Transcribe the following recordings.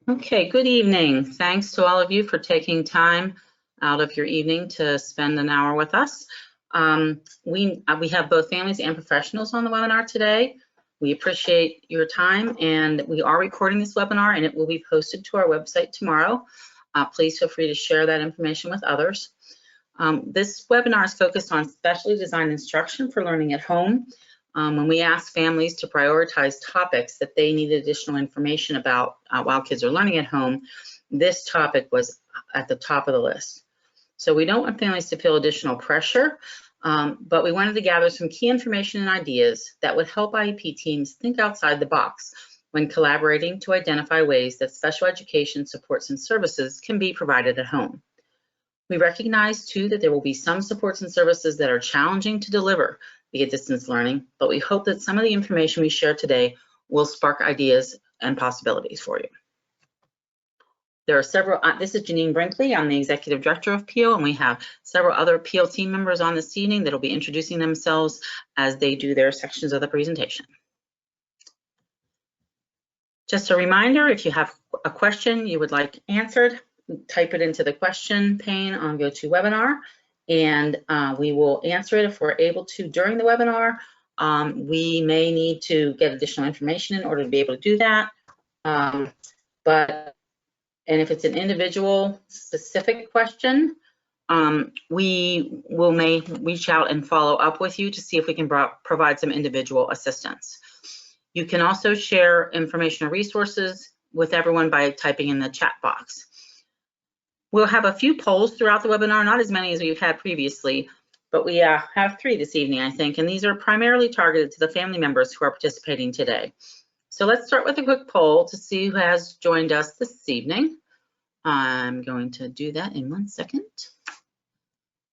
Okay, good evening. Thanks to all of you for taking time out of your evening to spend an hour with us. We have both families and professionals on the webinar today. We appreciate your time, and we are recording this webinar and it will be posted to our website tomorrow. Please feel free to share that information with others. This webinar is focused on specially designed instruction for learning at home. When we ask families to prioritize topics that they need additional information about while kids are learning at home, this topic was at the top of the list. So we don't want families to feel additional pressure, but we wanted to gather some key information and ideas that would help IEP teams think outside the box when collaborating to identify ways that special education supports and services can be provided at home. We recognize too that there will be some supports and services that are challenging to deliver via distance learning, but we hope that some of the information we share today will spark ideas and possibilities for you. There are several, this is Janine Brinkley, I'm the Executive Director of PEAL, and we have several other PEAL team members on this evening that will be introducing themselves as they do their sections of the presentation. Just a reminder, if you have a question you would like answered, type it into the question pane on GoToWebinar, and we will answer it if we're able to during the webinar. We may need to get additional information in order to be able to do that. And if it's an individual specific question, we may reach out and follow up with you to see if we can provide some individual assistance. You can also share information or resources with everyone by typing in the chat box. We'll have a few polls throughout the webinar, not as many as we've had previously, but we have 3 this evening, I think, and these are primarily targeted to the family members who are participating today. So let's start with a quick poll to see who has joined us this evening. I'm going to do that in 1 second.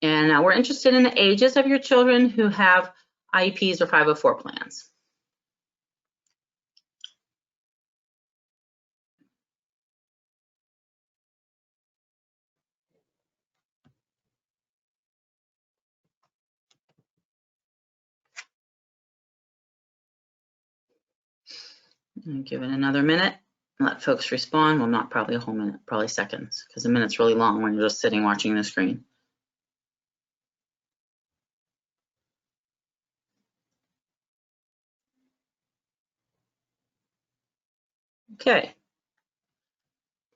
And we're interested in the ages of your children who have IEPs or 504 plans. Give it another minute and let folks respond. Well, not probably a whole minute, probably seconds, because a minute's really long when you're just sitting watching the screen. Okay.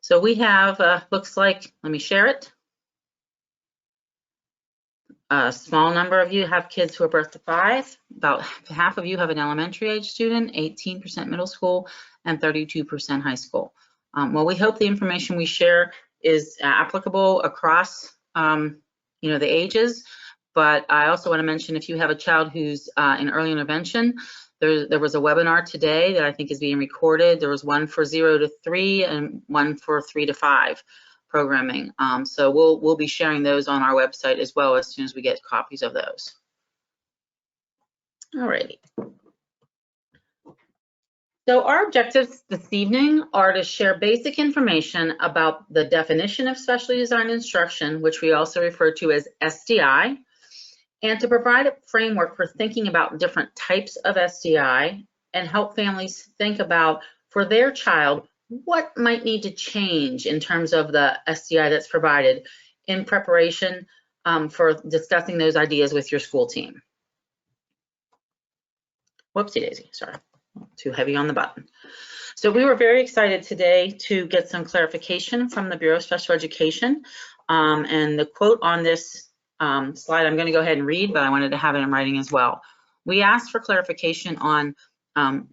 So we have, looks like, let me share it. A small number of you have kids who are birth to 5. About half of you have an elementary age student, 18% middle school, and 32% high school. Well, we hope the information we share is applicable across, the ages. But I also want to mention if you have a child who's in early intervention, there was a webinar today that I think is being recorded. There was one for 0 to 3 and one for 3 to 5. Programming. So we'll be sharing those on our website as well as soon as we get copies of those. All righty. So our objectives this evening are to share basic information about the definition of specially designed instruction, which we also refer to as SDI, and to provide a framework for thinking about different types of SDI and help families think about, for their child, what might need to change in terms of the SDI that's provided in preparation for discussing those ideas with your school team. Whoopsie daisy, sorry, too heavy on the button. So we were very excited today to get some clarification from the Bureau of Special Education. And the quote on this slide, I'm going to go ahead and read, but I wanted to have it in writing as well. We asked for clarification on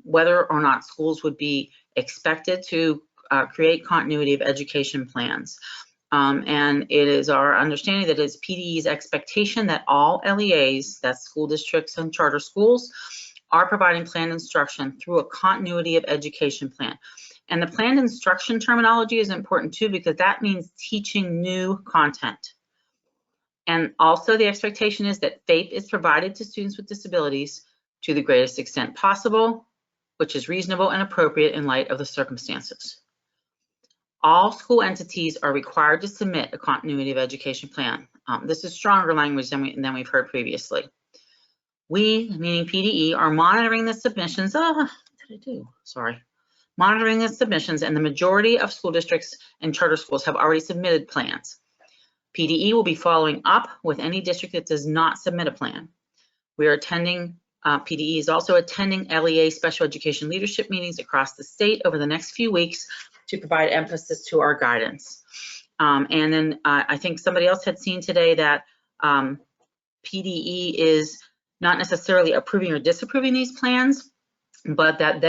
whether or not schools would be expected to create continuity of education plans. And it is our understanding that it's PDE's expectation that all LEAs, that's school districts and charter schools, are providing planned instruction through a continuity of education plan. And the planned instruction terminology is important too, because that means teaching new content. And also the expectation is that FAPE is provided to students with disabilities to the greatest extent possible, which is reasonable and appropriate in light of the circumstances. All school entities are required to submit a continuity of education plan. This is stronger language than we've heard previously. We, meaning PDE, are monitoring the submissions. What did I do? Sorry. monitoring the submissions, and the majority of school districts and charter schools have already submitted plans. PDE will be following up with any district that does not submit a plan. We are attending, PDE is also attending LEA special education leadership meetings across the state over the next few weeks to provide emphasis to our guidance. And then I think somebody else had seen today that PDE is not necessarily approving or disapproving these plans, but that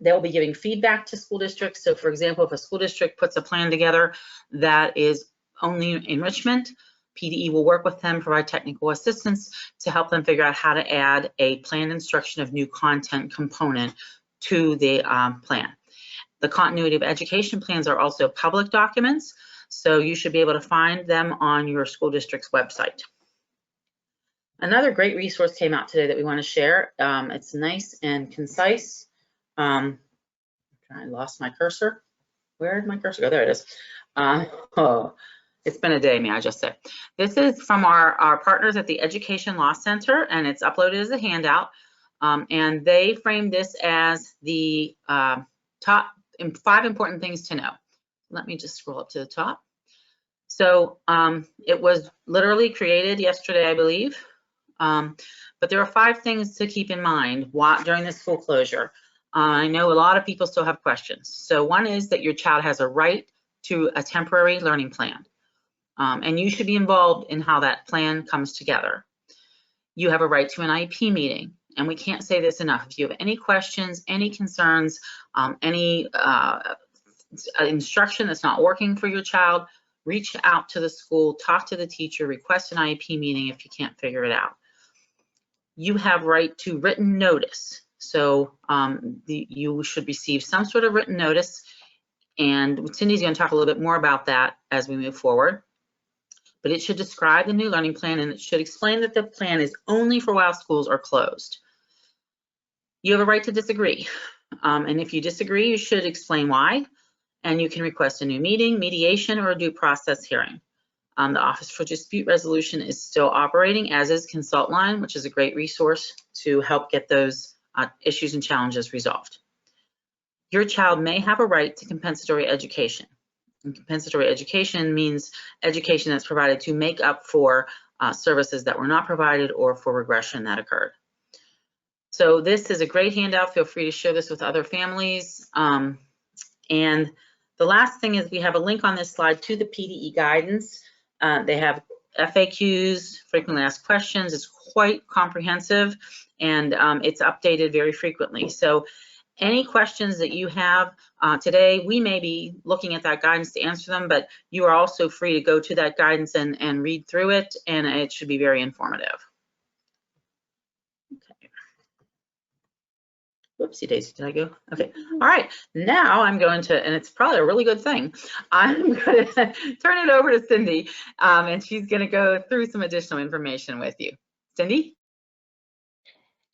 they'll be giving feedback to school districts. So for example, if a school district puts a plan together that is only enrichment, PDE will work with them, provide technical assistance to help them figure out how to add a planned instruction of new content component to the plan. The continuity of education plans are also public documents, so you should be able to find them on your school district's website. Another great resource came out today that we want to share. It's nice and concise. I lost my cursor. Where did my cursor go? There it is. It's been a day, may I just say. This is from our partners at the Education Law Center, and it's uploaded as a handout. And they framed this as the top 5 important things to know. Let me just scroll up to the top. So it was literally created yesterday, I believe. But there are 5 things to keep in mind during this school closure. I know a lot of people still have questions. So one is that your child has a right to a temporary learning plan. And you should be involved in how that plan comes together. You have a right to an IEP meeting. And we can't say this enough. If you have any questions, any concerns, any instruction that's not working for your child, reach out to the school, talk to the teacher, request an IEP meeting if you can't figure it out. You have right to written notice. So you should receive some sort of written notice. And Cindy's going to talk a little bit more about that as we move forward. But it should describe the new learning plan, and it should explain that the plan is only for while schools are closed. You have a right to disagree. And if you disagree, you should explain why. And you can request a new meeting, mediation, or a due process hearing. The Office for Dispute Resolution is still operating, as is Consult Line, which is a great resource to help get those issues and challenges resolved. Your child may have a right to compensatory education. And compensatory education means education that's provided to make up for services that were not provided or for regression that occurred. So this is a great handout. Feel free to share this with other families. And the last thing is we have a link on this slide to the PDE guidance. They have FAQs, frequently asked questions. It's quite comprehensive, and it's updated very frequently. So any questions that you have today, we may be looking at that guidance to answer them, but you are also free to go to that guidance and read through it, and it should be very informative. Okay. Whoopsie daisy, did I go? Okay, all right, now I'm going to, and it's probably a really good thing, I'm going to turn it over to Cindy, and she's going to go through some additional information with you. Cindy?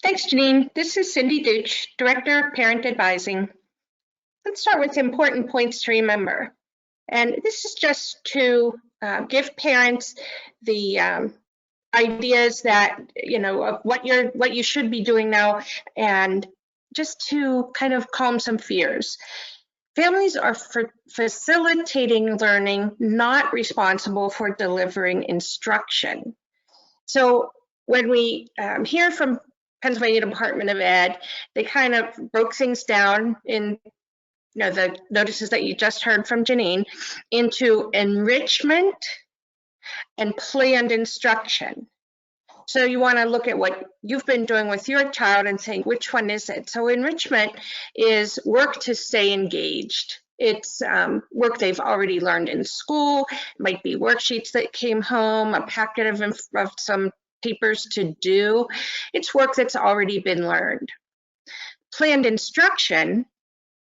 Thanks, Janine. This is Cindy Dooch, Director of Parent Advising. Let's start with important points to remember. And this is just to give parents the ideas that, of what you should be doing now, and just to kind of calm some fears. Families are facilitating learning, not responsible for delivering instruction. So when we hear from Pennsylvania Department of Ed, they kind of broke things down in the notices that you just heard from Janine into enrichment and planned instruction. So you want to look at what you've been doing with your child and saying, which one is it? So enrichment is work to stay engaged. It's work they've already learned in school. It might be worksheets that came home, a packet of some papers to do. It's work that's already been learned. Planned instruction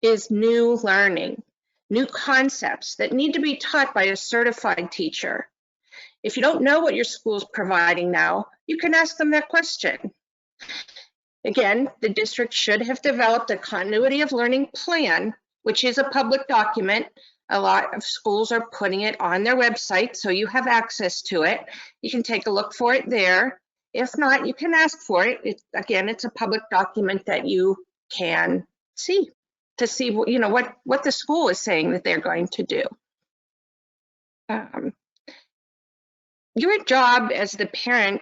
is new learning, new concepts that need to be taught by a certified teacher. If you don't know what your school's providing now, you can ask them that question. Again, the district should have developed a continuity of learning plan, which is a public document. A lot of schools are putting it on their website, so you have access to it. You can take a look for it there. If not, you can ask for it. Again, it's a public document that you can see. to see, you know, what the school is saying that they're going to do. Your job as the parent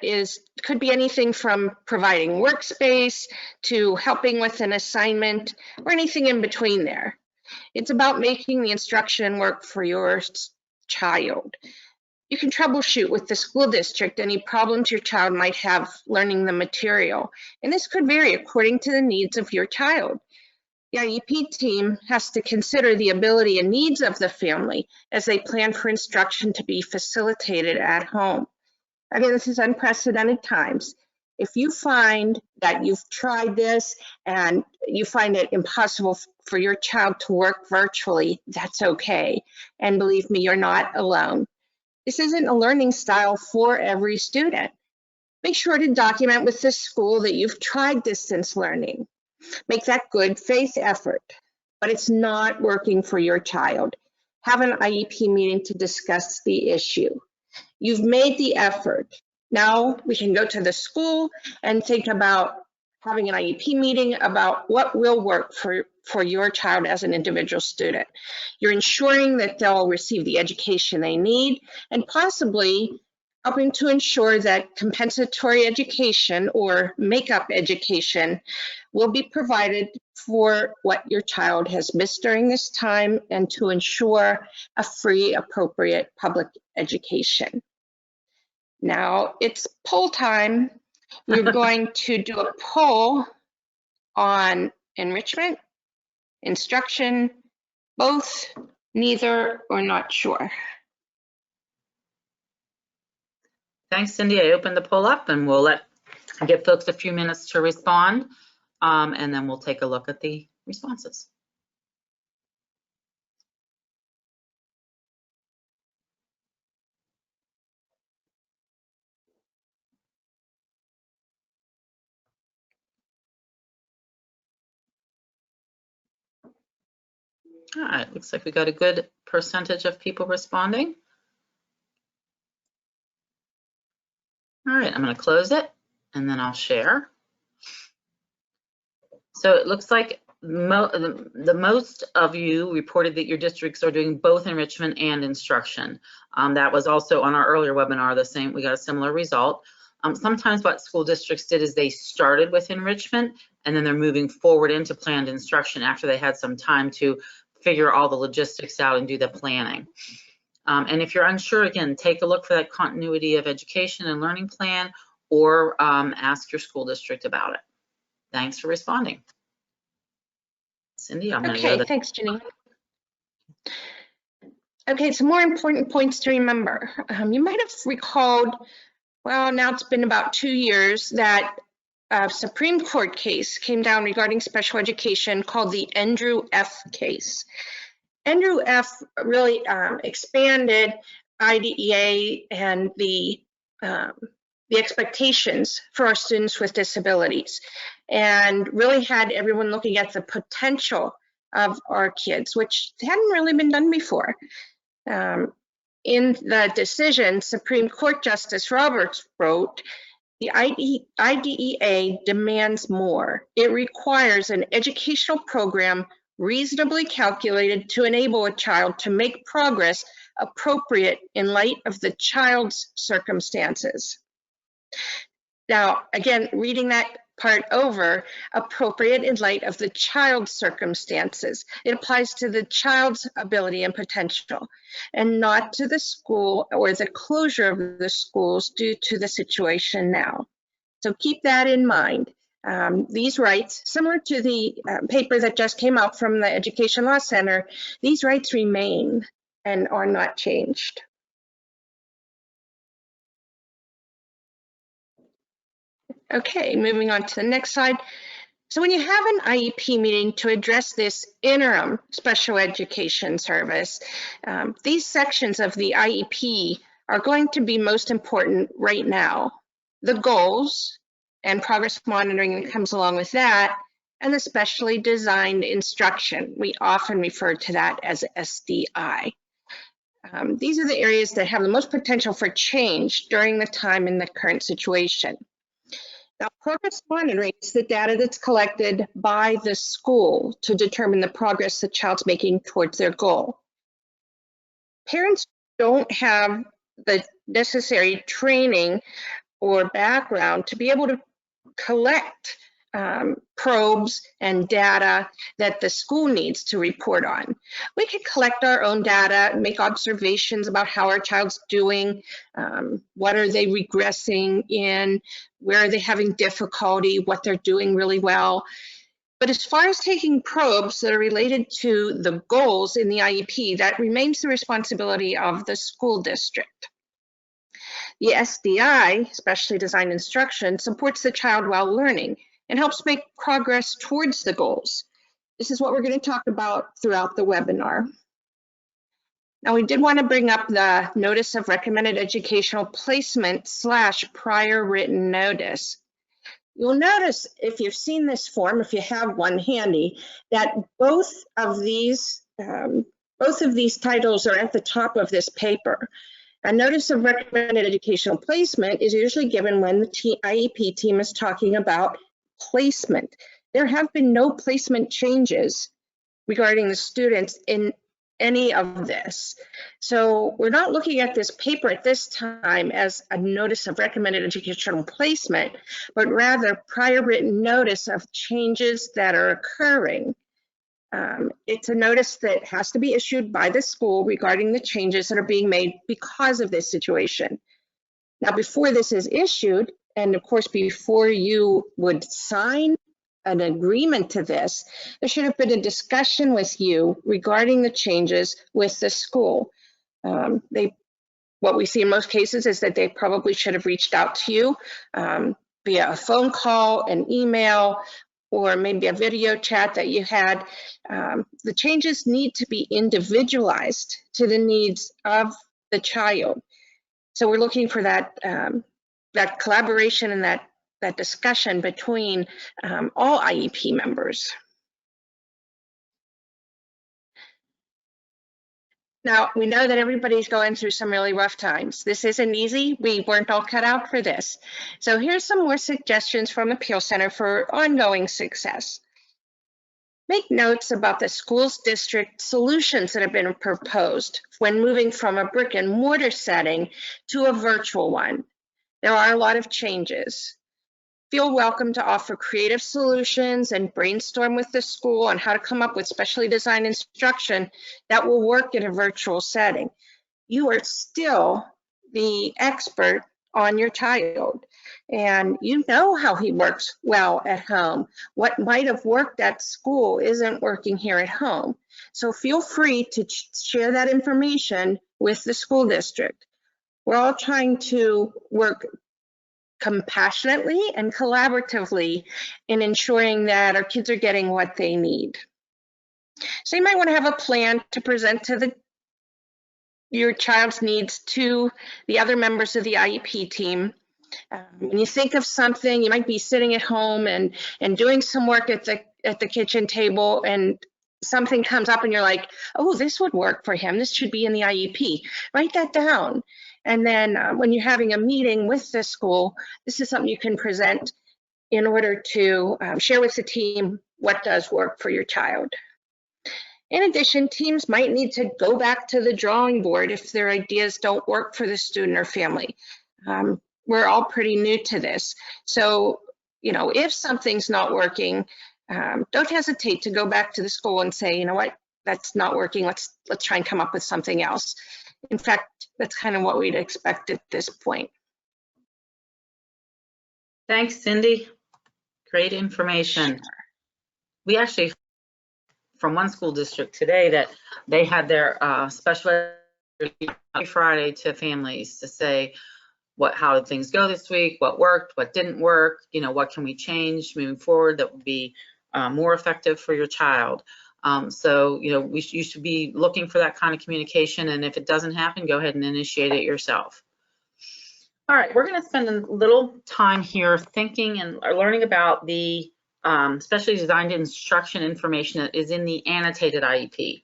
could be anything from providing workspace to helping with an assignment or anything in between there. It's about making the instruction work for your child. You can troubleshoot with the school district any problems your child might have learning the material, and this could vary according to the needs of your child. The IEP team has to consider the ability and needs of the family as they plan for instruction to be facilitated at home. Again, this is unprecedented times. If you find that you've tried this and you find it impossible for your child to work virtually, that's okay. And believe me, you're not alone. This isn't a learning style for every student. Make sure to document with the school that you've tried distance learning. Make that good faith effort, but it's not working for your child. Have an IEP meeting to discuss the issue. You've made the effort. Now we can go to the school and think about having an IEP meeting about what will work for your child as an individual student. You're ensuring that they'll receive the education they need and possibly helping to ensure that compensatory education or make-up education will be provided for what your child has missed during this time and to ensure a free, appropriate public education. Now it's poll time. We're going to do a poll on enrichment, instruction, both, neither, or not sure. Thanks, Cindy. I opened the poll up and we'll give folks a few minutes to respond, and then we'll take a look at the responses. All right, looks like we got a good percentage of people responding. All right, I'm going to close it and then I'll share. So it looks like the most of you reported that your districts are doing both enrichment and instruction. That was also on our earlier webinar, the same, we got a similar result. Sometimes what school districts did is they started with enrichment and then they're moving forward into planned instruction after they had some time to figure all the logistics out and do the planning. And if you're unsure, again, take a look for that continuity of education and learning plan, or ask your school district about it. Thanks for responding. Cindy, I'm going to go. Okay, thanks, Janine. Okay, some more important points to remember. You might have recalled, well, now it's been about 2 years, that a Supreme Court case came down regarding special education called the Andrew F. case. Andrew F. really expanded IDEA and the expectations for our students with disabilities, and really had everyone looking at the potential of our kids, which hadn't really been done before. In the decision, Supreme Court Justice Roberts wrote, the IDEA demands more. It requires an educational program reasonably calculated to enable a child to make progress appropriate in light of the child's circumstances. Now, again, reading that part over, appropriate in light of the child's circumstances. It applies to the child's ability and potential, and not to the school or the closure of the schools due to the situation now. So keep that in mind. These rights, similar to the paper that just came out from the Education Law Center, these rights remain and are not changed. Okay, moving on to the next slide. So when you have an IEP meeting to address this interim special education service, these sections of the IEP are going to be most important right now. The goals and progress monitoring that comes along with that, and the specially designed instruction. We often refer to that as SDI. These are the areas that have the most potential for change during the time in the current situation. Now, progress monitoring is the data that's collected by the school to determine the progress the child's making towards their goal. Parents don't have the necessary training or background to be able to collect probes and data that the school needs to report on. We could collect our own data, make observations about how our child's doing, what are they regressing in, where are they having difficulty, what they're doing really well. But as far as taking probes that are related to the goals in the IEP, that remains the responsibility of the school district. The SDI, Specially Designed Instruction, supports the child while learning and helps make progress towards the goals. This is what we're going to talk about throughout the webinar. Now, we did want to bring up the Notice of Recommended Educational Placement / prior written notice. You'll notice, if you've seen this form, if you have one handy, that both of these titles are at the top of this paper. A Notice of Recommended Educational Placement is usually given when the IEP team is talking about placement. There have been no placement changes regarding the students in any of this. So we're not looking at this paper at this time as a Notice of Recommended Educational Placement, but rather prior written notice of changes that are occurring. It's a notice that has to be issued by the school regarding the changes that are being made because of this situation. Now, before this is issued, and of course, before you would sign an agreement to this, there should have been a discussion with you regarding the changes with the school. What we see in most cases is that they probably should have reached out to you via a phone call, an email, or maybe a video chat that you had. The changes need to be individualized to the needs of the child. So we're looking for that, that collaboration and that discussion between all IEP members. Now, we know that everybody's going through some really rough times. This isn't easy. We weren't all cut out for this. So here's some more suggestions from Appeal Center for ongoing success. Make notes about the school's district solutions that have been proposed when moving from a brick and mortar setting to a virtual one. There are a lot of changes. Feel welcome to offer creative solutions and brainstorm with the school on how to come up with specially designed instruction that will work in a virtual setting. You are still the expert on your child, and you know how he works well at home. What might have worked at school isn't working here at home. So feel free to share that information with the school district. We're all trying to work compassionately and collaboratively in ensuring that our kids are getting what they need. So you might want to have a plan to present to your child's needs to the other members of the IEP team. When you think of something, you might be sitting at home and doing some work at the kitchen table, and something comes up and you're like, oh, this would work for him. This should be in the IEP. Write that down. And then when you're having a meeting with the school, this is something you can present in order to share with the team what does work for your child. In addition, teams might need to go back to the drawing board if their ideas don't work for the student or family. We're all pretty new to this. So, you know, if something's not working, don't hesitate to go back to the school and say, you know what, that's not working. Let's try and come up with something else. In fact, that's kind of what we'd expect at this point. Thanks, Cindy. Great information. Sure. We actually, from one school district today, that they had their special Friday to families to say, how did things go this week? What worked? What didn't work? You know, what can we change moving forward that would be more effective for your child? So, you know, you should be looking for that kind of communication. And if it doesn't happen, go ahead and initiate it yourself. All right, we're going to spend a little time here thinking and learning about the specially designed instruction information that is in the annotated IEP.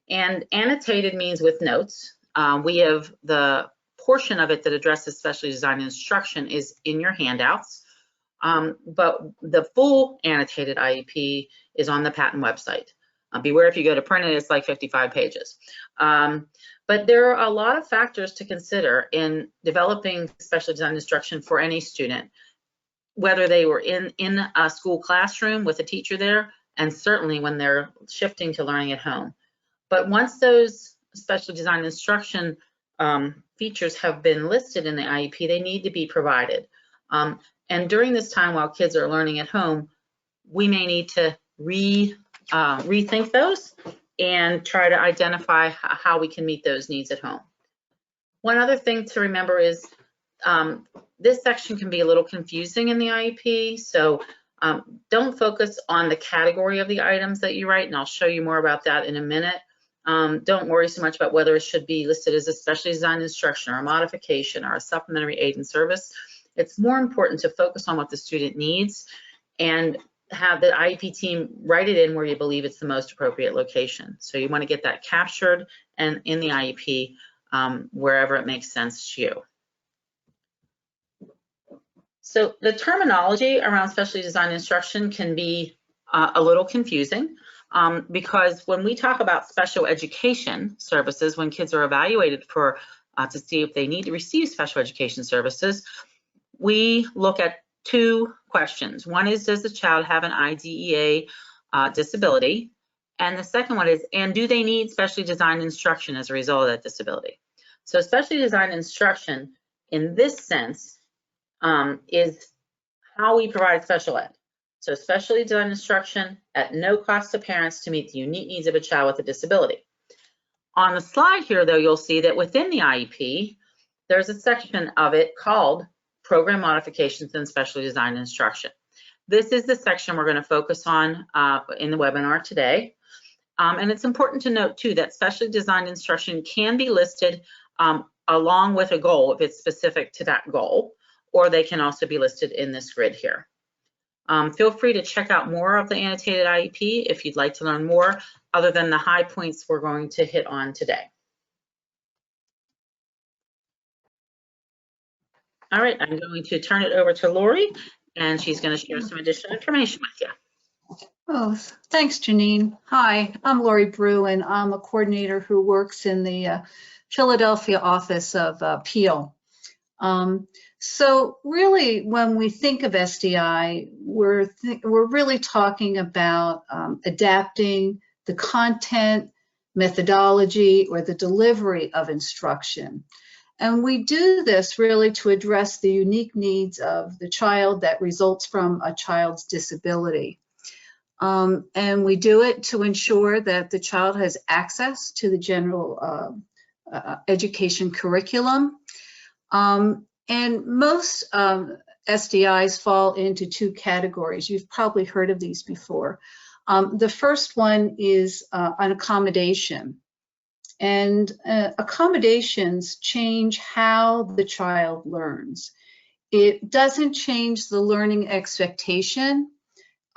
And annotated means with notes. We have the portion of it that addresses specially designed instruction is in your handouts. But the full annotated IEP is on the patent website. Beware if you go to print it, it's like 55 pages. But there are a lot of factors to consider in developing special design instruction for any student, whether they were in a school classroom with a teacher there, and certainly when they're shifting to learning at home. But once those special design instruction features have been listed in the IEP, they need to be provided. And during this time while kids are learning at home, we may need to rethink those and try to identify how we can meet those needs at home. One other thing to remember is this section can be a little confusing in the IEP, so don't focus on the category of the items that you write, and I'll show you more about that in a minute. Don't worry so much about whether it should be listed as a specially designed instruction or a modification or a supplementary aid and service. It's more important to focus on what the student needs and have the IEP team write it in where you believe it's the most appropriate location. So you want to get that captured and in the IEP wherever it makes sense to you. So the terminology around specially designed instruction can be a little confusing because when we talk about special education services, when kids are evaluated for to see if they need to receive special education services, we look at two questions. One is, does the child have an IDEA disability? And the second one is, and do they need specially designed instruction as a result of that disability? So specially designed instruction in this sense is how we provide special ed. So specially designed instruction at no cost to parents to meet the unique needs of a child with a disability. On the slide here, though, you'll see that within the IEP, there's a section of it called Program Modifications and Specially Designed Instruction. This is the section we're going to focus on in the webinar today. And it's important to note, too, that specially designed instruction can be listed along with a goal if it's specific to that goal, or they can also be listed in this grid here. Feel free to check out more of the annotated IEP if you'd like to learn more, other than the high points we're going to hit on today. All right, I'm going to turn it over to Lori, and she's going to share some additional information with you. Oh, thanks, Janine. Hi, I'm Lori Brew, and I'm a coordinator who works in the Philadelphia office of Peel. So really, when we think of SDI, we're really talking about adapting the content, methodology, or the delivery of instruction. And we do this really to address the unique needs of the child that results from a child's disability. And we do it to ensure that the child has access to the general education curriculum. And most SDIs fall into two categories. You've probably heard of these before. The first one is an accommodation. And accommodations change how the child learns. It doesn't change the learning expectation.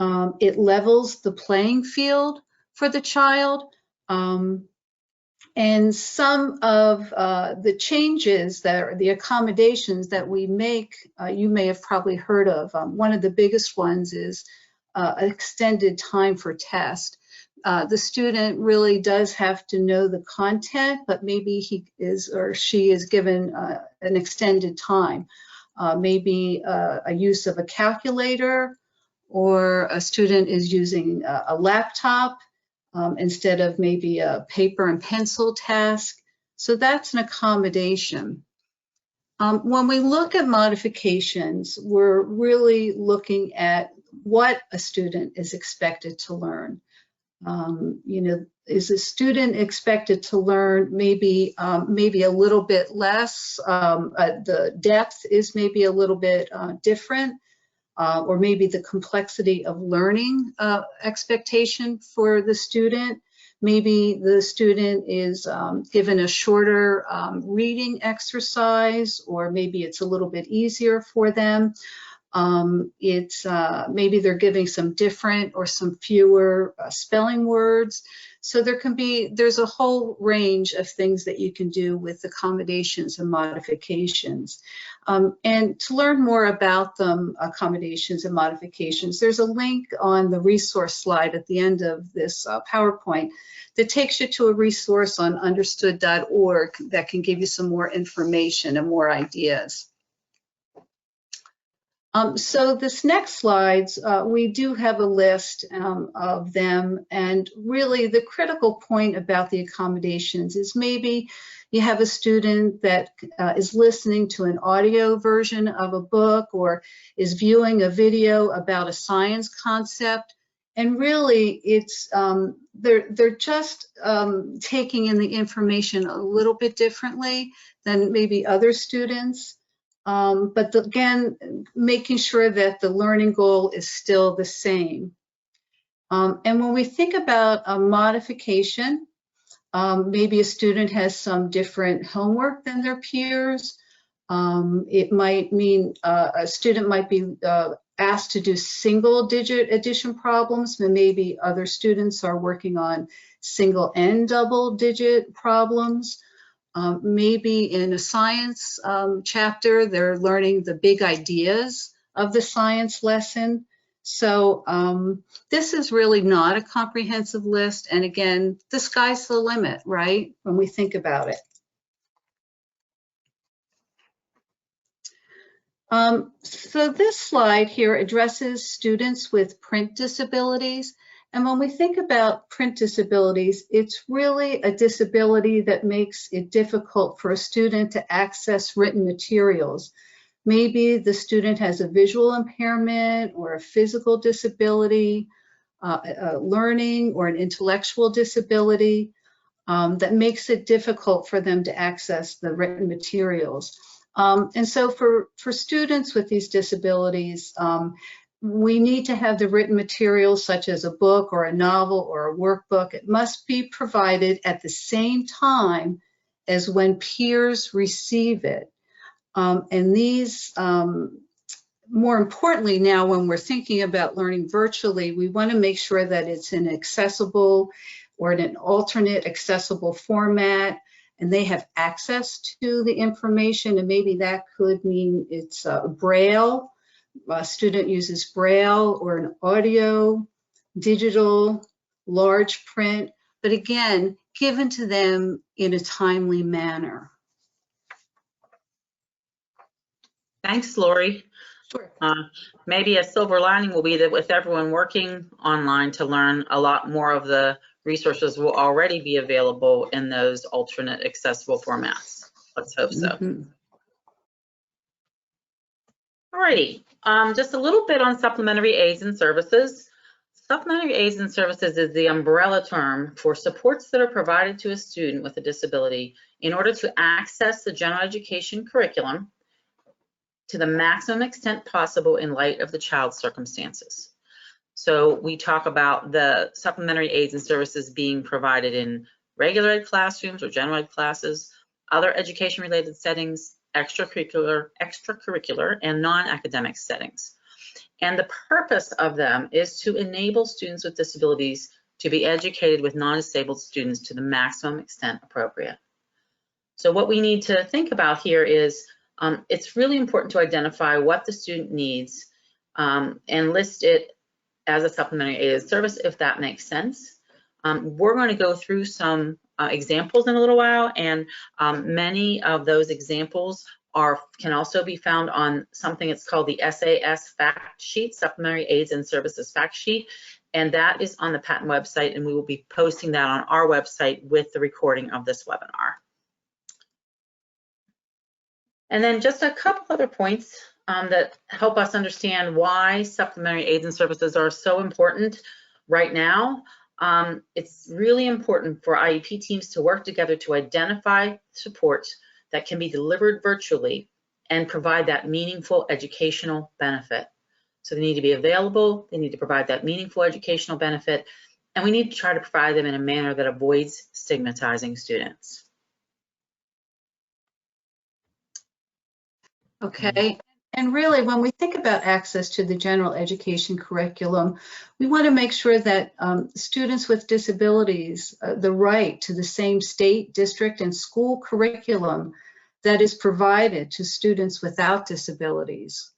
It levels the playing field for the child. And some of the changes that are the accommodations that we make, you may have probably heard of. One of the biggest ones is extended time for test. The student really does have to know the content, but maybe he is or she is given an extended time. Maybe a use of a calculator, or a student is using a laptop instead of maybe a paper and pencil task. So that's an accommodation. When we look at modifications, we're really looking at what a student is expected to learn. You know, is a student expected to learn maybe a little bit less? The depth is maybe a little bit different, or maybe the complexity of learning expectation for the student. Maybe the student is given a shorter reading exercise, or maybe it's a little bit easier for them. It's maybe they're giving some different or some fewer spelling words. So there's a whole range of things that you can do with accommodations and modifications. And to learn more about them, accommodations and modifications, there's a link on the resource slide at the end of this PowerPoint that takes you to a resource on understood.org that can give you some more information and more ideas. So this next slides, we do have a list of them, and really the critical point about the accommodations is maybe you have a student that is listening to an audio version of a book or is viewing a video about a science concept, and really it's they're just taking in the information a little bit differently than maybe other students. But again, making sure that the learning goal is still the same. And when we think about a modification, maybe a student has some different homework than their peers. It might mean a student might be asked to do single-digit addition problems, and maybe other students are working on single and double-digit problems. Maybe in a science chapter, they're learning the big ideas of the science lesson. So this is really not a comprehensive list. And again, the sky's the limit, right, when we think about it. So this slide here addresses students with print disabilities. And when we think about print disabilities, it's really a disability that makes it difficult for a student to access written materials. Maybe the student has a visual impairment or a physical disability, a learning or an intellectual disability that makes it difficult for them to access the written materials. And so for students with these disabilities, we need to have the written materials such as a book or a novel or a workbook. It must be provided at the same time as when peers receive it. And these, more importantly now, when we're thinking about learning virtually, we want to make sure that it's in accessible or in an alternate accessible format, and they have access to the information, and maybe that could mean it's Braille. A student uses Braille or an audio, digital, large print, but again, given to them in a timely manner. Thanks, Lori. Sure. Maybe a silver lining will be that with everyone working online to learn, a lot more of the resources will already be available in those alternate accessible formats. Let's hope so. Mm-hmm. Alrighty, just a little bit on supplementary aids and services. Supplementary aids and services is the umbrella term for supports that are provided to a student with a disability in order to access the general education curriculum to the maximum extent possible in light of the child's circumstances. So we talk about the supplementary aids and services being provided in regular ed classrooms or general ed classes, other education related settings, extracurricular and non-academic settings. And the purpose of them is to enable students with disabilities to be educated with non-disabled students to the maximum extent appropriate. So what we need to think about here is it's really important to identify what the student needs and list it as a supplementary aided service if that makes sense. We're going to go through some examples in a little while, and many of those examples can also be found on something that's called the SAS fact sheet, Supplementary Aids and Services fact sheet, and that is on the patent website, and we will be posting that on our website with the recording of this webinar. And then just a couple other points that help us understand why supplementary aids and services are so important right now. It's really important for IEP teams to work together to identify supports that can be delivered virtually and provide that meaningful educational benefit. So they need to be available, they need to provide that meaningful educational benefit, and we need to try to provide them in a manner that avoids stigmatizing students. Okay, And really, when we think about access to the general education curriculum, we want to make sure that students with disabilities, the right to the same state, district, and school curriculum that is provided to students without disabilities.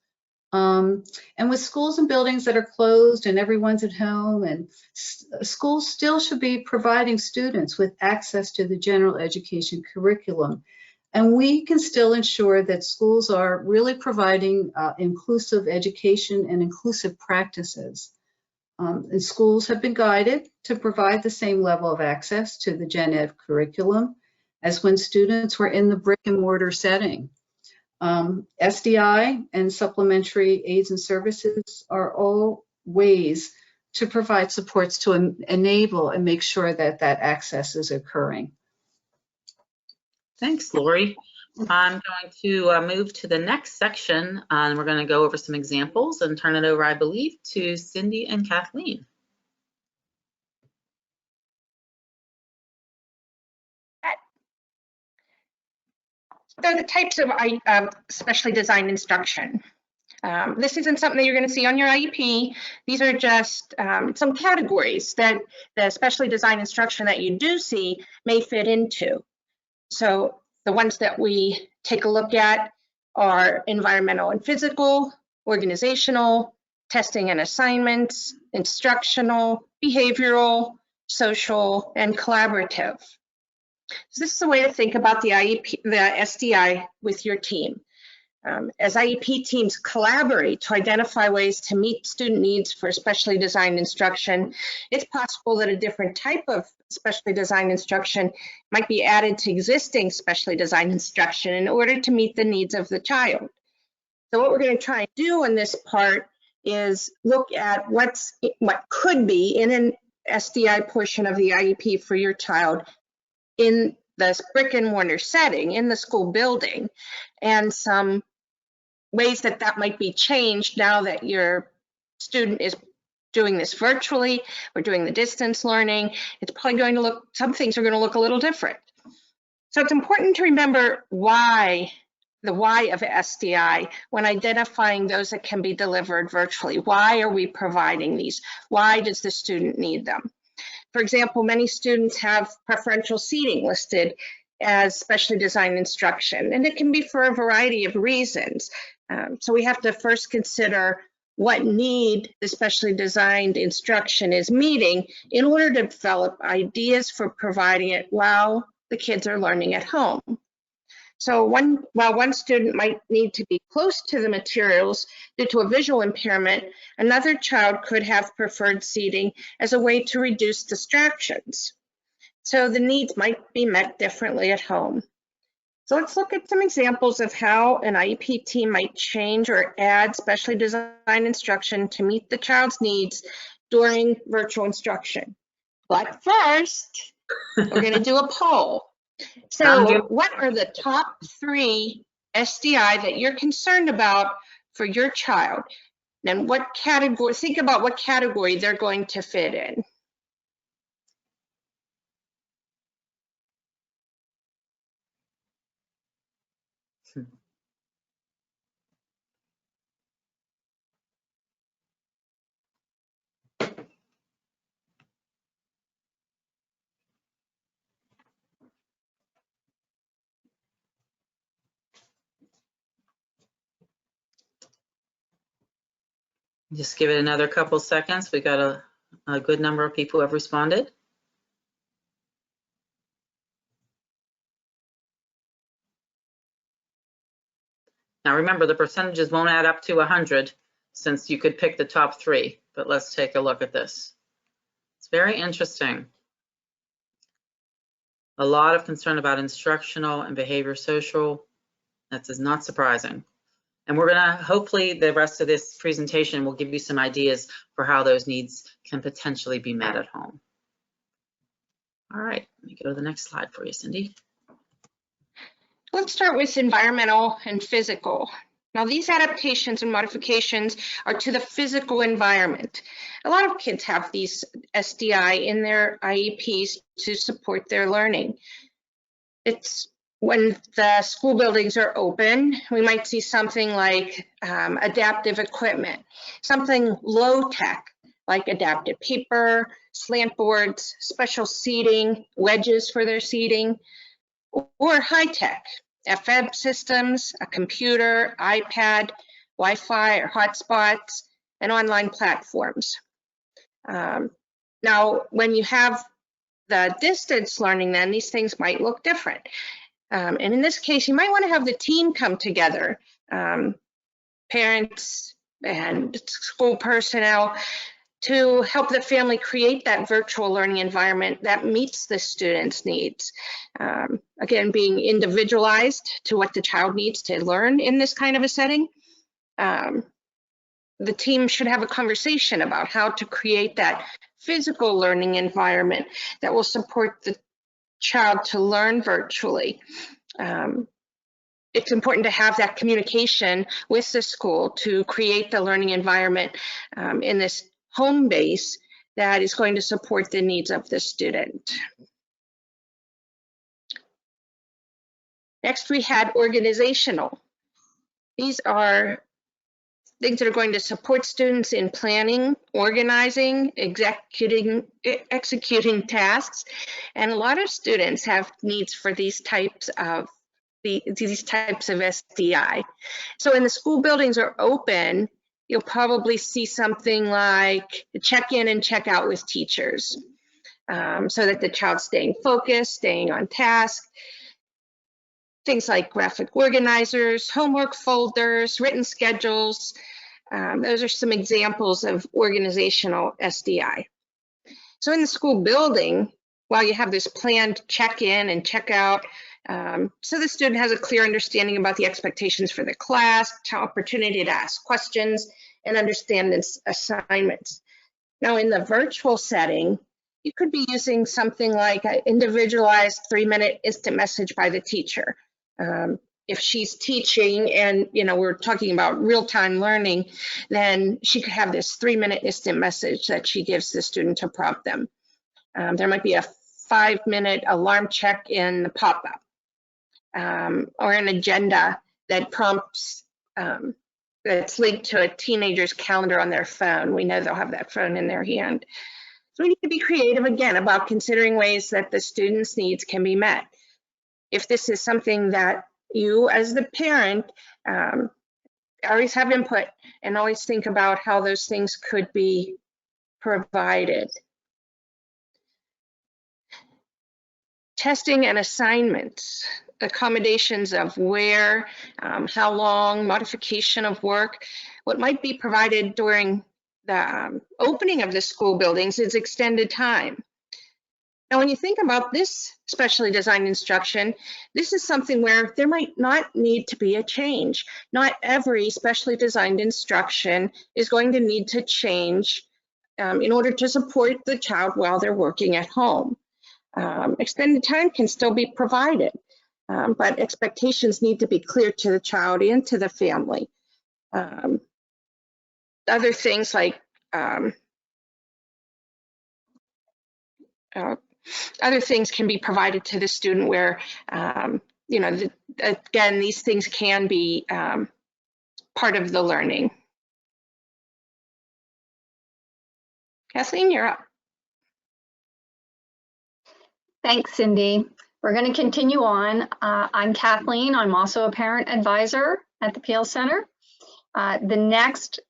And with schools and buildings that are closed and everyone's at home, and schools still should be providing students with access to the general education curriculum. And we can still ensure that schools are really providing inclusive education and inclusive practices. And schools have been guided to provide the same level of access to the gen ed curriculum as when students were in the brick and mortar setting. SDI and supplementary aids and services are all ways to provide supports to enable and make sure that that access is occurring. Thanks, Lori. I'm going to move to the next section, and we're going to go over some examples and turn it over, I believe, to Cindy and Kathleen. So the types of specially designed instruction. This isn't something that you're going to see on your IEP. These are just some categories that the specially designed instruction that you do see may fit into. So the ones that we take a look at are environmental and physical, organizational, testing and assignments, instructional, behavioral, social, and collaborative. So this is a way to think about the IEP, the SDI with your team. As IEP teams collaborate to identify ways to meet student needs for specially designed instruction, it's possible that a different type of specially designed instruction might be added to existing specially designed instruction in order to meet the needs of the child. So what we're going to try and do in this part is look at what could be in an SDI portion of the IEP for your child in the brick and mortar setting, in the school building, and some ways that that might be changed now that your student is doing this virtually or doing the distance learning. It's probably going to look, some things are going to look a little different. So it's important to remember why, the why of SDI when identifying those that can be delivered virtually. Why are we providing these? Why does the student need them? For example, many students have preferential seating listed as specially designed instruction, and it can be for a variety of reasons. So we have to first consider what need the specially designed instruction is meeting in order to develop ideas for providing it while the kids are learning at home. So while one student might need to be close to the materials due to a visual impairment, another child could have preferred seating as a way to reduce distractions. So the needs might be met differently at home. So let's look at some examples of how an IEP team might change or add specially designed instruction to meet the child's needs during virtual instruction. But first, we're going to do a poll. So what are the top 3 SDI that you're concerned about for your child? And what category, think about what category they're going to fit in. Just give it another couple seconds. We got a good number of people who have responded. Now remember, the percentages won't add up to 100 since you could pick the top 3, but let's take a look at this. It's very interesting. A lot of concern about instructional and behavior social. That is not surprising. And we're gonna, hopefully the rest of this presentation will give you some ideas for how those needs can potentially be met at home. All right, let me go to the next slide for you, Cindy. Let's start with environmental and physical. Now these adaptations and modifications are to the physical environment. A lot of kids have these SDI in their IEPs to support their learning. It's when the school buildings are open, we might see something like adaptive equipment, something low tech, like adaptive paper, slant boards, special seating, wedges for their seating, or high tech, FM systems, a computer, iPad, Wi-Fi or hotspots, and online platforms. Now, when you have the distance learning, then these things might look different. And in this case, you might want to have the team come together, parents and school personnel, to help the family create that virtual learning environment that meets the student's needs. Again, being individualized to what the child needs to learn in this kind of a setting. The team should have a conversation about how to create that physical learning environment that will support the child to learn virtually. It's important to have that communication with the school to create the learning environment in this home base that is going to support the needs of the student. Next, we had organizational. These are things that are going to support students in planning, organizing, executing tasks. And a lot of students have needs for these types of SDI. So when the school buildings are open, you'll probably see something like the check-in and check-out with teachers, so that the child's staying focused, staying on task. Things like graphic organizers, homework folders, written schedules. Those are some examples of organizational SDI. So in the school building, while you have this planned check-in and check-out, so the student has a clear understanding about the expectations for the class, opportunity to ask questions, and understand its assignments. Now in the virtual setting, you could be using something like an individualized 3-minute instant message by the teacher. If she's teaching and we're talking about real-time learning, then she could have this 3-minute instant message that she gives the student to prompt them. There might be a 5-minute alarm check in the pop-up, or an agenda that prompts, that's linked to a teenager's calendar on their phone. We know they'll have that phone in their hand. So we need to be creative again about considering ways that the student's needs can be met. If this is something that you as the parent always have input and always think about how those things could be provided. Testing and assignments, accommodations of where, how long, modification of work. What might be provided during the opening of the school buildings is extended time. Now, when you think about this specially designed instruction, this is something where there might not need to be a change. Not every specially designed instruction is going to need to change in order to support the child while they're working at home. Extended time can still be provided, but expectations need to be clear to the child and to the family. Other things like other things can be provided to the student where, again, these things can be part of the learning. Kathleen, you're up. Thanks, Cindy. We're going to continue on. I'm Kathleen. I'm also a parent advisor at the PL Center. The next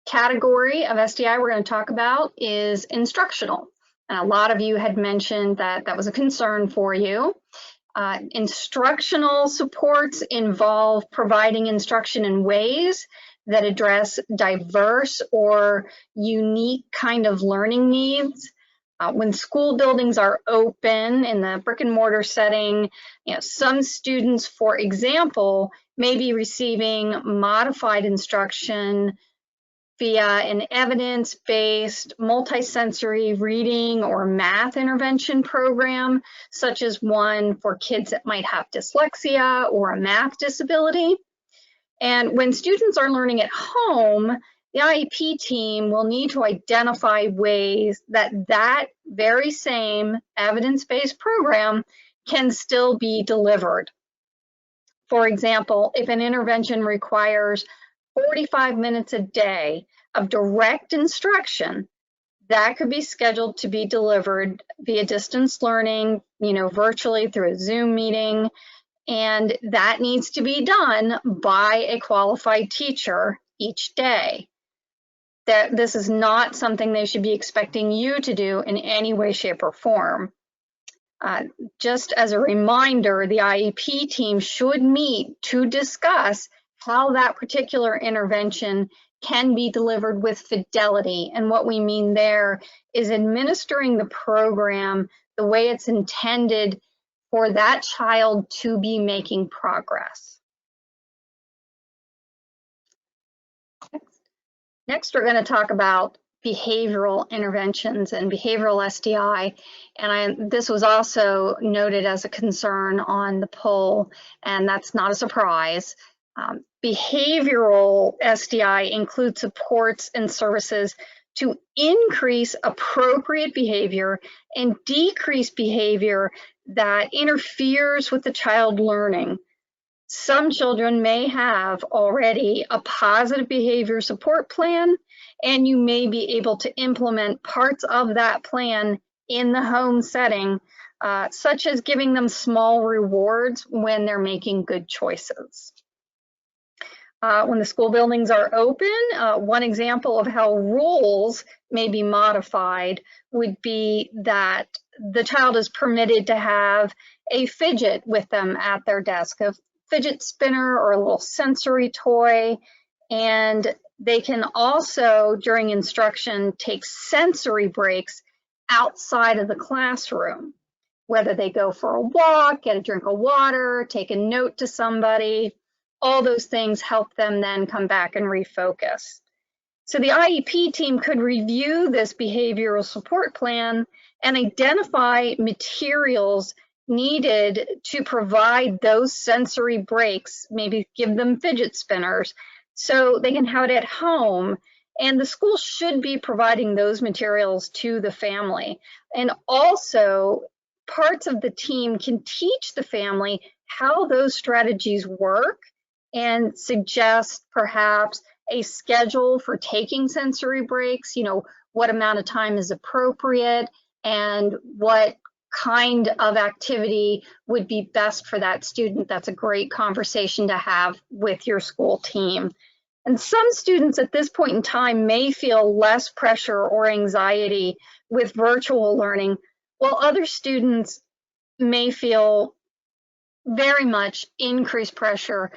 category of SDI we're going to talk about is instructional. And a lot of you had mentioned that that was a concern for you. Instructional supports involve providing instruction in ways that address diverse or unique kind of learning needs. When school buildings are open in the brick and mortar setting, some students, for example, may be receiving modified instruction via an evidence-based multisensory reading or math intervention program, such as one for kids that might have dyslexia or a math disability. And when students are learning at home, the IEP team will need to identify ways that that very same evidence-based program can still be delivered. For example, if an intervention requires 45 minutes a day of direct instruction, that could be scheduled to be delivered via distance learning, virtually through a Zoom meeting. And that needs to be done by a qualified teacher each day. That this is not something they should be expecting you to do in any way, shape, or form. Just as a reminder, the IEP team should meet to discuss how that particular intervention can be delivered with fidelity. And what we mean there is administering the program the way it's intended for that child to be making progress. Next, we're going to talk about behavioral interventions and behavioral SDI. And this was also noted as a concern on the poll, and that's not a surprise. Behavioral SDI includes supports and services to increase appropriate behavior and decrease behavior that interferes with the child learning. Some children may have already a positive behavior support plan, and you may be able to implement parts of that plan in the home setting, such as giving them small rewards when they're making good choices. When the school buildings are open, one example of how rules may be modified would be that the child is permitted to have a fidget with them at their desk, a fidget spinner or a little sensory toy. And they can also, during instruction, take sensory breaks outside of the classroom, whether they go for a walk, get a drink of water, take a note to somebody. All those things help them then come back and refocus. So the IEP team could review this behavioral support plan and identify materials needed to provide those sensory breaks, maybe give them fidget spinners so they can have it at home. And the school should be providing those materials to the family. And also, parts of the team can teach the family how those strategies work and suggest perhaps a schedule for taking sensory breaks, what amount of time is appropriate and what kind of activity would be best for that student. That's a great conversation to have with your school team. And some students at this point in time may feel less pressure or anxiety with virtual learning, while other students may feel very much increased pressure.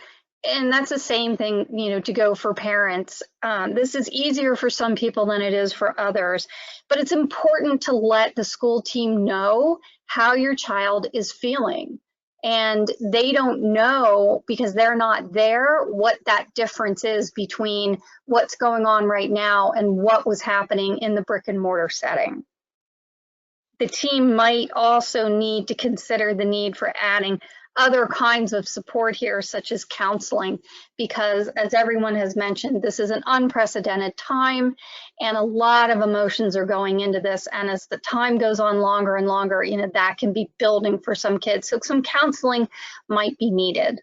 And that's the same thing, to go for parents. This is easier for some people than it is for others, but it's important to let the school team know how your child is feeling. And they don't know, because they're not there, what that difference is between what's going on right now and what was happening in the brick and mortar setting. The team might also need to consider the need for adding other kinds of support here, such as counseling, because as everyone has mentioned, this is an unprecedented time and a lot of emotions are going into this. And as the time goes on longer and longer, that can be building for some kids. So some counseling might be needed.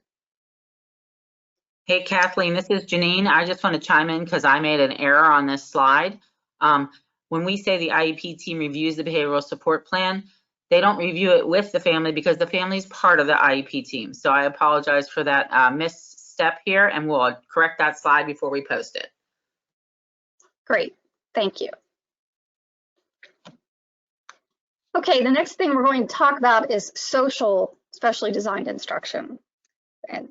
Hey, Kathleen, this is Janine. I just want to chime in because I made an error on this slide. When we say the IEP team reviews the behavioral support plan, they don't review it with the family because the family is part of the IEP team. So I apologize for that misstep here, and we'll correct that slide before we post it. Great, thank you. Okay, the next thing we're going to talk about is social specially designed instruction. And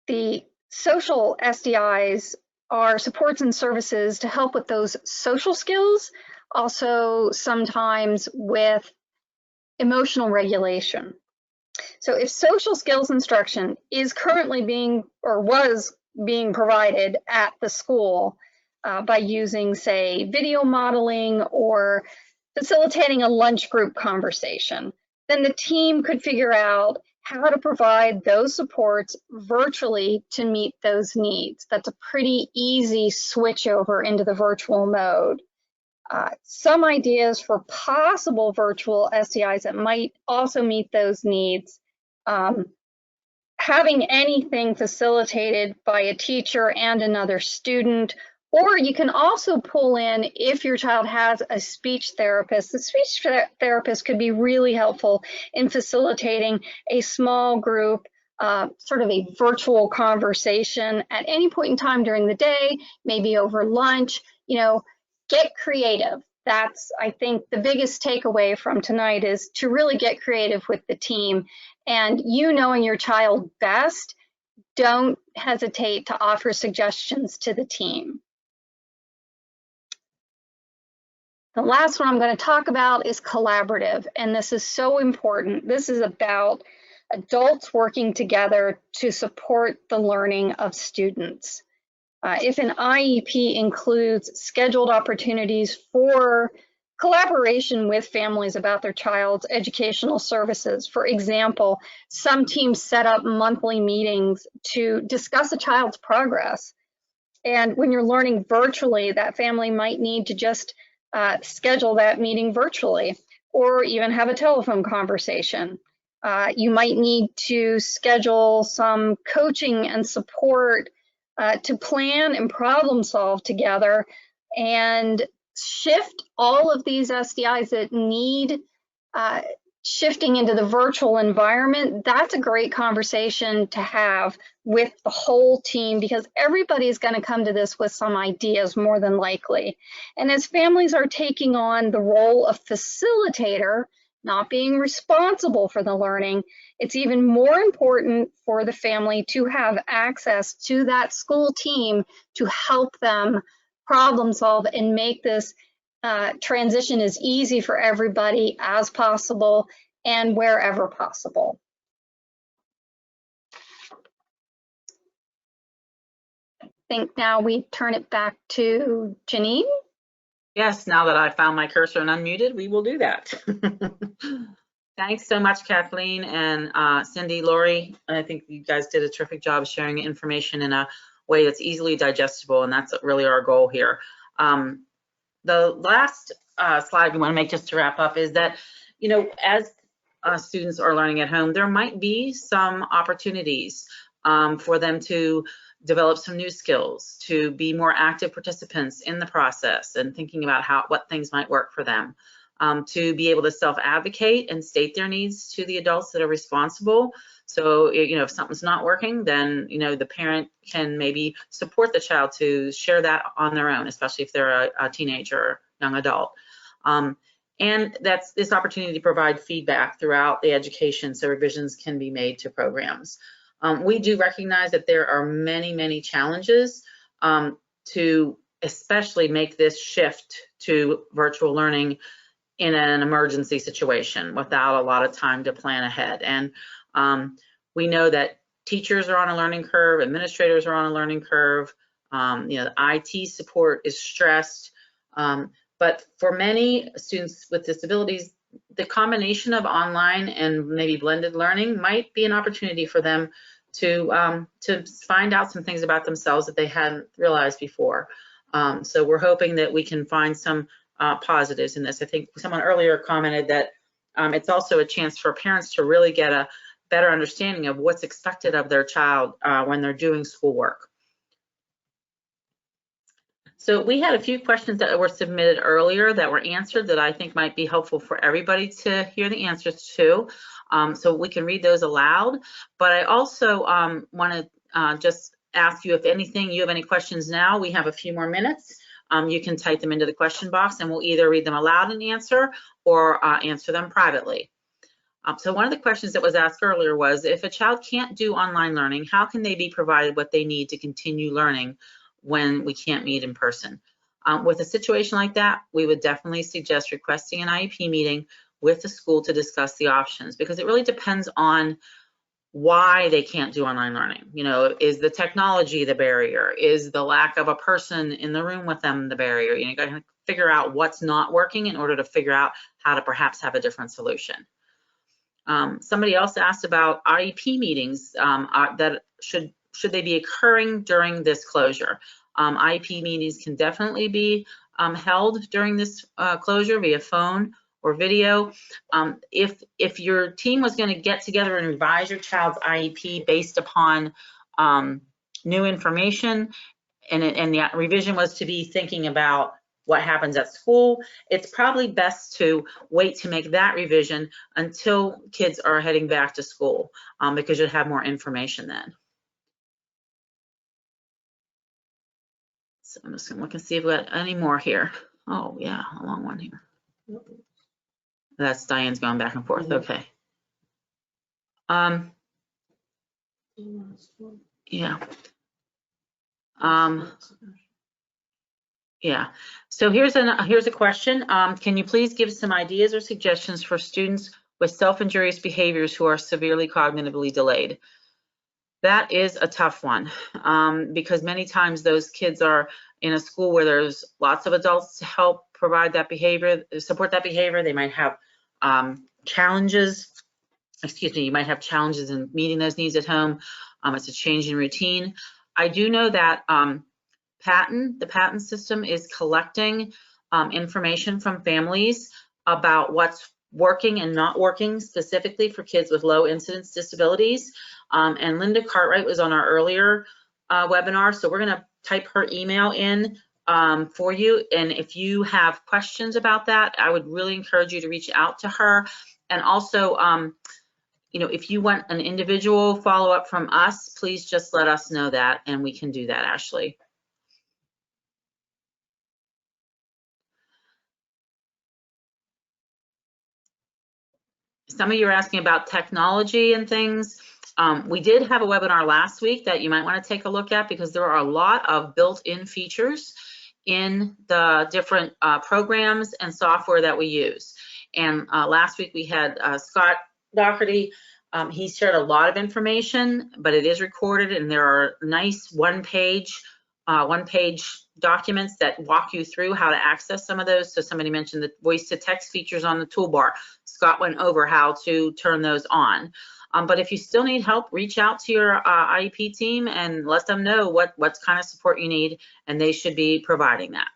the social SDIs are supports and services to help with those social skills, also sometimes with emotional regulation. So if social skills instruction is currently being or was being provided at the school by using, say, video modeling or facilitating a lunch group conversation, then the team could figure out how to provide those supports virtually to meet those needs. That's a pretty easy switch over into the virtual mode. Some ideas for possible virtual SDIs that might also meet those needs. How having anything facilitated by a teacher and another student, or you can also pull in, if your child has a speech therapist, the speech therapist could be really helpful in facilitating a small group, sort of a virtual conversation at any point in time during the day, maybe over lunch. Get creative. That's, I think, the biggest takeaway from tonight, is to really get creative with the team. And knowing your child best, don't hesitate to offer suggestions to the team. The last one I'm going to talk about is collaborative, and this is so important. This is about adults working together to support the learning of students. If an IEP includes scheduled opportunities for collaboration with families about their child's educational services, for example, some teams set up monthly meetings to discuss a child's progress. And when you're learning virtually, that family might need to just schedule that meeting virtually, or even have a telephone conversation. You might need to schedule some coaching and support to plan and problem solve together, and shift all of these SDIs that need shifting into the virtual environment. That's a great conversation to have with the whole team, because everybody's going to come to this with some ideas, more than likely. And as families are taking on the role of facilitator, not being responsible for the learning, it's even more important for the family to have access to that school team to help them problem solve and make this transition as easy for everybody as possible and wherever possible. I think now we turn it back to Janine. Yes, now that I found my cursor and unmuted, we will do that. Thanks so much, Kathleen and Cindy, Lori. I think you guys did a terrific job sharing information in a way that's easily digestible, and that's really our goal here. The last slide we want to make, just to wrap up, is that, as students are learning at home, there might be some opportunities for them to develop some new skills, to be more active participants in the process and thinking about what things might work for them, to be able to self-advocate and state their needs to the adults that are responsible. So, if something's not working, then, the parent can maybe support the child to share that on their own, especially if they're a teenager or young adult. And that's this opportunity to provide feedback throughout the education, so revisions can be made to programs. We do recognize that there are many, many challenges to especially make this shift to virtual learning in an emergency situation without a lot of time to plan ahead. And we know that teachers are on a learning curve, administrators are on a learning curve, the IT support is stressed. But for many students with disabilities, the combination of online and maybe blended learning might be an opportunity for them to find out some things about themselves that they hadn't realized before. So we're hoping that we can find some positives in this. I think someone earlier commented that it's also a chance for parents to really get a better understanding of what's expected of their child when they're doing schoolwork. So we had a few questions that were submitted earlier that were answered that I think might be helpful for everybody to hear the answers to. So we can read those aloud, but I also want to just ask you, if anything, you have any questions now. We have a few more minutes. You can type them into the question box and we'll either read them aloud and answer, or answer them privately. So one of the questions that was asked earlier was, if a child can't do online learning, how can they be provided what they need to continue learning when we can't meet in person? With a situation like that, we would definitely suggest requesting an IEP meeting with the school to discuss the options, because it really depends on why they can't do online learning. Is the technology the barrier? Is the lack of a person in the room with them the barrier? You got to figure out what's not working in order to figure out how to perhaps have a different solution. Somebody else asked about IEP meetings that should they be occurring during this closure. IEP meetings can definitely be held during this closure via phone or video. If your team was going to get together and revise your child's IEP based upon new information, and the revision was to be thinking about what happens at school, it's probably best to wait to make that revision until kids are heading back to school, because you'll have more information then. So I'm just gonna look and see if we got any more here. Oh yeah, a long one here. That's Diane's going back and forth. Okay. Yeah. Yeah. So here's a question. Can you please give some ideas or suggestions for students with self-injurious behaviors who are severely cognitively delayed? That is a tough one, because many times those kids are in a school where there's lots of adults to help provide that behavior, support that behavior. They might have challenges. Excuse me. You might have challenges in meeting those needs at home. It's a change in routine. I do know that the Patent system is collecting information from families about what's working and not working specifically for kids with low incidence disabilities. And Linda Cartwright was on our earlier webinar, so we're gonna type her email in for you. And if you have questions about that, I would really encourage you to reach out to her. And also, you know, if you want an individual follow-up from us, please just let us know that, and we can do that, Ashley. Some of you are asking about technology and things. We did have a webinar last week that you might want to take a look at, because there are a lot of built-in features in the different programs and software that we use. And last week we had Scott Doherty. He shared a lot of information, but it is recorded, and there are nice one-page documents that walk you through how to access some of those. So somebody mentioned the voice-to-text features on the toolbar. Scott went over how to turn those on. But if you still need help, reach out to your IEP team and let them know what kind of support you need, and they should be providing that.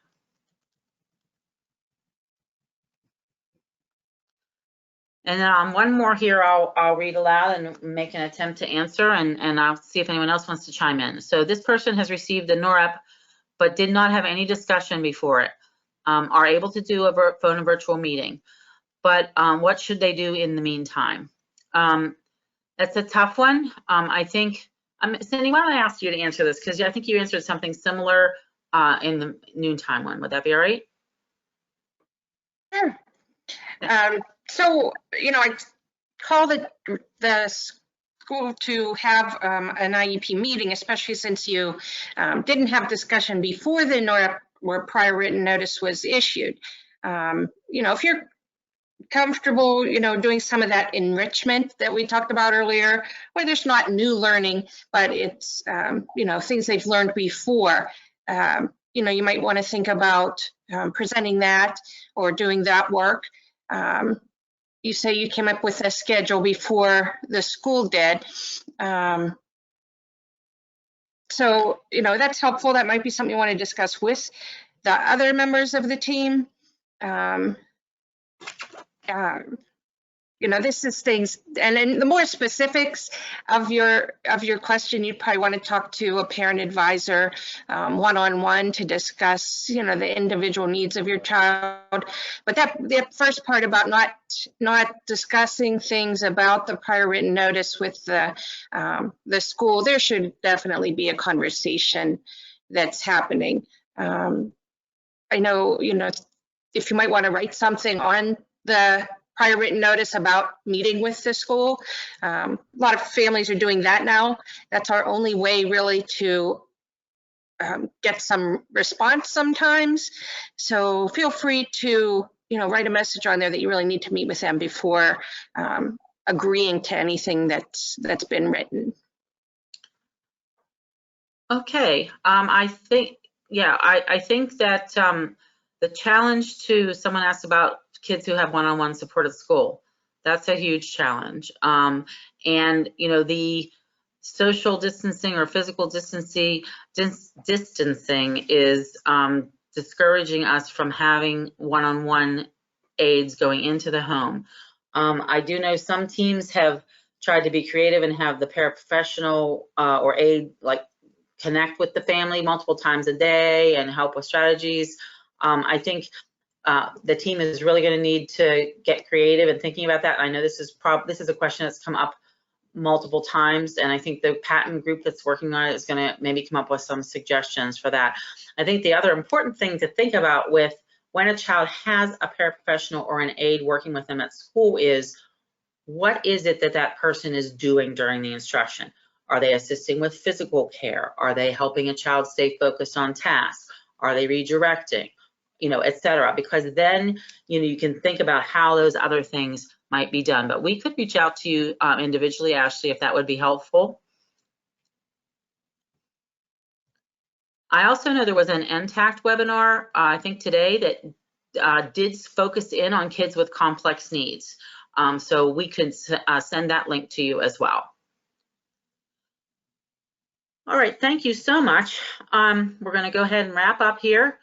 And one more here I'll read aloud and make an attempt to answer, and I'll see if anyone else wants to chime in. So this person has received the NOREP but did not have any discussion before it, are able to do a phone and virtual meeting. But what should they do in the meantime? That's a tough one. I think, Cindy, why don't I ask you to answer this? Because I think you answered something similar in the noontime one. Would that be all right? Sure. So, you know, I call the school to have an IEP meeting, especially since you didn't have discussion before the NOREP where prior written notice was issued. You know, if you're comfortable, you know, doing some of that enrichment that we talked about earlier, where there's not new learning, but it's, you know, things they've learned before, you know, you might want to think about presenting that or doing that work. You say you came up with a schedule before the school did. So, you know, that's helpful. That might be something you want to discuss with the other members of the team. You know, this is things, and then the more specifics of your question, you'd probably want to talk to a parent advisor one-on-one to discuss, you know, the individual needs of your child. But that first part about not discussing things about the prior written notice with the school, there should definitely be a conversation that's happening. I know, you know, if you might want to write something on the prior written notice about meeting with the school. A lot of families are doing that now. That's our only way really to get some response sometimes. So feel free to, you know, write a message on there that you really need to meet with them before agreeing to anything that's been written. Okay, I think, yeah, I think that the challenge to, someone asked about kids who have one-on-one support at school. That's a huge challenge. And, you know, the social distancing or physical distancing is discouraging us from having one-on-one aides going into the home. I do know some teams have tried to be creative and have the paraprofessional or aide like connect with the family multiple times a day and help with strategies. I think the team is really going to need to get creative and thinking about that. I know this is a question that's come up multiple times, and I think the patent group that's working on it is going to maybe come up with some suggestions for that. I think the other important thing to think about with when a child has a paraprofessional or an aide working with them at school is, what is it that that person is doing during the instruction? Are they assisting with physical care? Are they helping a child stay focused on tasks? Are they redirecting? You know, et cetera, because then, you know, you can think about how those other things might be done. But we could reach out to you individually, Ashley, if that would be helpful. I also know there was an NTACT webinar, I think today, that did focus in on kids with complex needs. So we could send that link to you as well. All right, thank you so much. We're going to go ahead and wrap up here.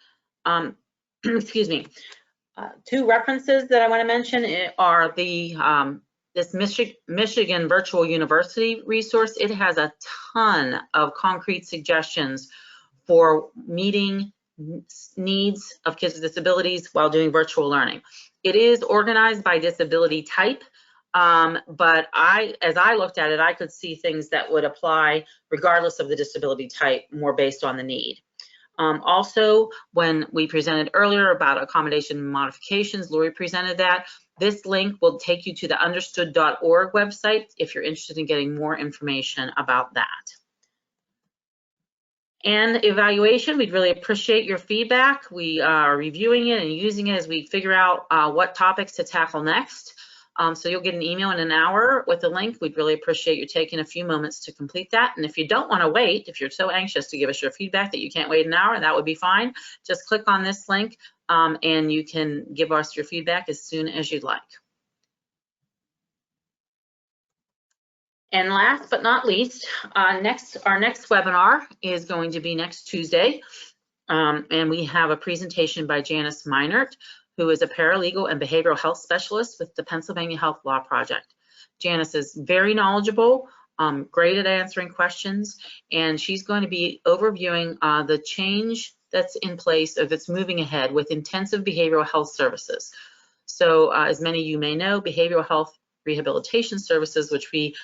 Excuse me. Two references that I want to mention are the this Michigan Virtual University resource. It has a ton of concrete suggestions for meeting needs of kids with disabilities while doing virtual learning. It is organized by disability type, but as I looked at it, I could see things that would apply regardless of the disability type, more based on the need. Also, when we presented earlier about accommodation modifications, Lori presented that. This link will take you to the understood.org website if you're interested in getting more information about that. And evaluation, we'd really appreciate your feedback. We are reviewing it and using it as we figure out what topics to tackle next. So you'll get an email in an hour with the link. We'd really appreciate you taking a few moments to complete that. And if you don't want to wait, if you're so anxious to give us your feedback that you can't wait an hour, that would be fine. Just click on this link and you can give us your feedback as soon as you'd like. And last but not least, our next webinar is going to be next Tuesday. And we have a presentation by Janice Meinert, who is a paralegal and behavioral health specialist with the Pennsylvania Health Law Project. Janice is very knowledgeable, great at answering questions, and she's going to be overviewing the change that's in place, or that's moving ahead with intensive behavioral health services. So as many of you may know, behavioral health rehabilitation services, which we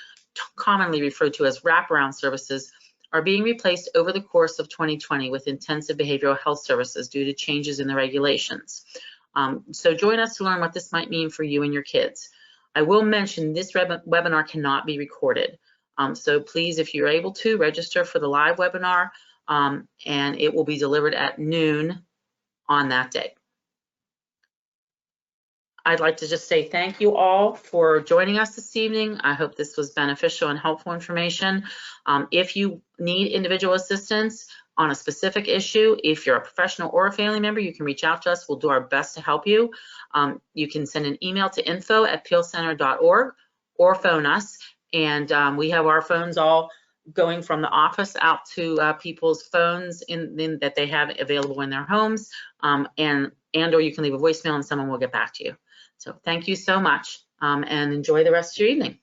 commonly refer to as wraparound services, are being replaced over the course of 2020 with intensive behavioral health services due to changes in the regulations. So join us to learn what this might mean for you and your kids. I will mention this webinar cannot be recorded. So please, if you're able to, register for the live webinar, and it will be delivered at noon on that day. I'd like to just say thank you all for joining us this evening. I hope this was beneficial and helpful information. If you need individual assistance on a specific issue, if you're a professional or a family member, you can reach out to us. We'll do our best to help you. You can send an email to info@peelcenter.org or phone us. And we have our phones all going from the office out to people's phones that they have available in their homes. And or you can leave a voicemail and someone will get back to you. So thank you so much and enjoy the rest of your evening.